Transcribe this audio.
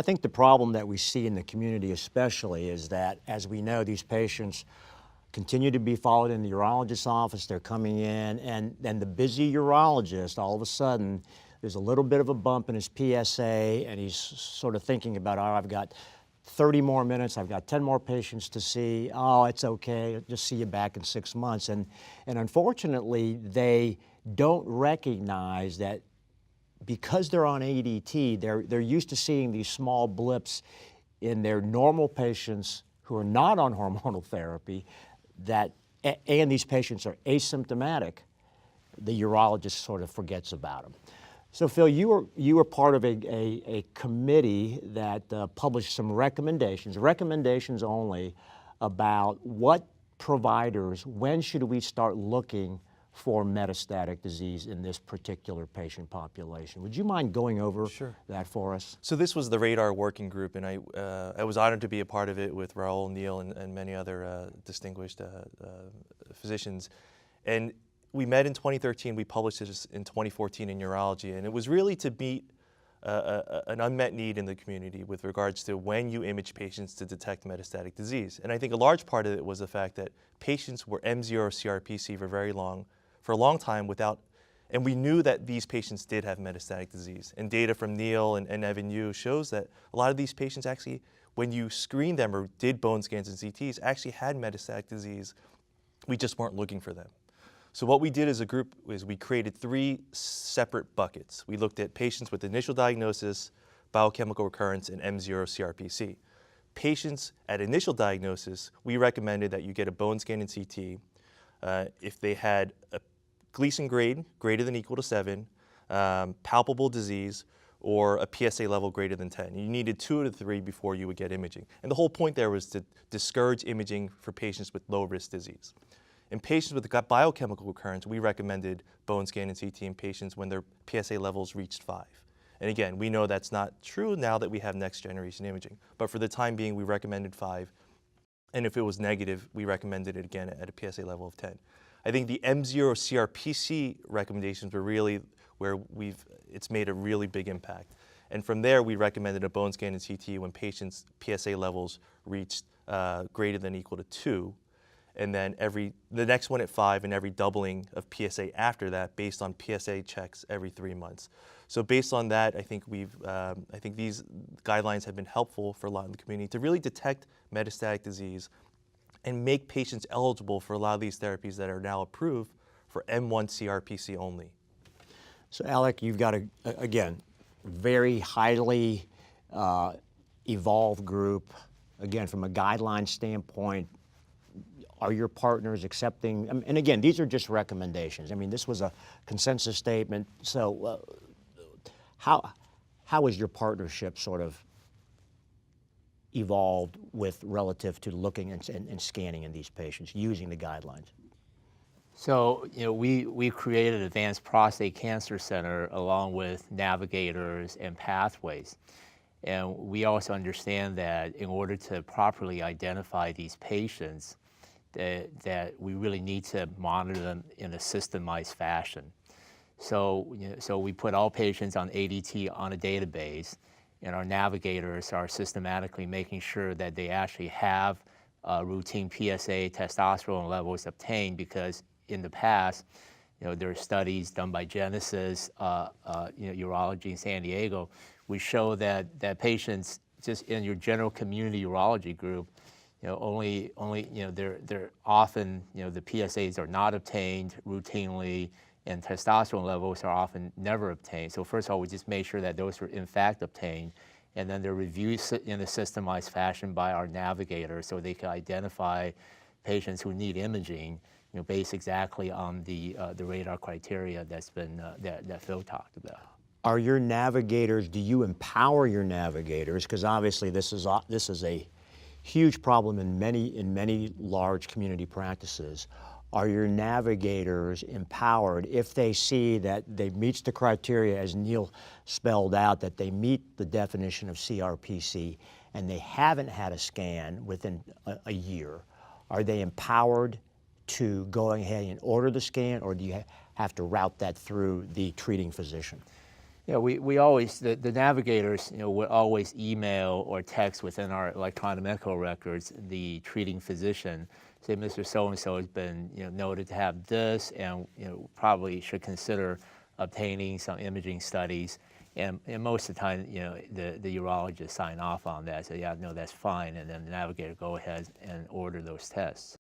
I think the problem that we see in the community especially is that, as we know, these patients continue to be followed in the urologist's office. They're coming in, and then the busy urologist, all of a sudden, there's a little bit of a bump in his PSA, and he's sort of thinking about, oh, I've got 30 more minutes, I've got 10 more patients to see, oh, it's okay, I'll just see you back in 6 months. And unfortunately, they don't recognize that because they're on ADT, they're used to seeing these small blips in their normal patients who are not on hormonal therapy, and these patients are asymptomatic, the urologist sort of forgets about them. So Phil, you were part of a committee that published some recommendations only, about what providers, when should we start looking for metastatic disease in this particular patient population. Would you mind going over that for us? So this was the RADAR working group, and I was honored to be a part of it with Raoul, Neil, and many other distinguished physicians. And we met in 2013, we published this in 2014 in urology, and it was really to meet an unmet need in the community with regards to when you image patients to detect metastatic disease. And I think a large part of it was the fact that patients were M0 CRPC for a long time and we knew that these patients did have metastatic disease. And data from Neil and Evan Yu shows that a lot of these patients actually, when you screened them or did bone scans and CTs, actually had metastatic disease. We just weren't looking for them. So what we did as a group is we created 3 separate buckets. We looked at patients with initial diagnosis, biochemical recurrence, and M0 CRPC. Patients at initial diagnosis, we recommended that you get a bone scan and CT. If they had a Gleason grade greater than or equal to 7, palpable disease, or a PSA level greater than 10. You needed 2 of the 3 before you would get imaging. And the whole point there was to discourage imaging for patients with low-risk disease. In patients with biochemical recurrence, we recommended bone scan and CT in patients when their PSA levels reached 5. And again, we know that's not true now that we have next-generation imaging. But for the time being, we recommended 5. And if it was negative, we recommended it again at a PSA level of 10. I think the M0 CRPC recommendations were really where it's made a really big impact. And from there, we recommended a bone scan and CT when patients' PSA levels reached greater than or equal to 2. And then the next one at 5, and every doubling of PSA after that based on PSA checks every 3 months. So based on that, I think I think these guidelines have been helpful for a lot of the community to really detect metastatic disease and make patients eligible for a lot of these therapies that are now approved for M1 CRPC only. So Alec, you've got again, very highly evolved group. Again, from a guideline standpoint, are your partners accepting, and again, these are just recommendations. I mean, this was a consensus statement. So how is your partnership sort of evolved with relative to looking and scanning in these patients using the guidelines? So, we created Advanced Prostate Cancer Center along with navigators and pathways. And we also understand that in order to properly identify these patients, that we really need to monitor them in a systemized fashion. So, so we put all patients on ADT on a database, and our navigators are systematically making sure that they actually have routine PSA testosterone levels obtained, because in the past, there are studies done by Genesis, urology in San Diego, which show that patients just in your general community urology group, they're often, the PSAs are not obtained routinely, and testosterone levels are often never obtained. So first of all, we just make sure that those are in fact obtained, and then they're reviewed in a systemized fashion by our navigator so they can identify patients who need imaging, based exactly on the RADAR criteria that's been that Phil talked about. Are your navigators? Do you empower your navigators? Because obviously this is a huge problem in many large community practices. Are your navigators empowered if they see that they meet the criteria, as Neil spelled out, that they meet the definition of CRPC, and they haven't had a scan within a year? Are they empowered to go ahead and order the scan, or do you have to route that through the treating physician? Yeah, we always, the navigators, would always email or text within our electronic medical records the treating physician, say Mr. So-and-so has been, noted to have this, and, probably should consider obtaining some imaging studies. And most of the time, the urologist sign off on that, so yeah, no, that's fine, and then the navigator go ahead and order those tests.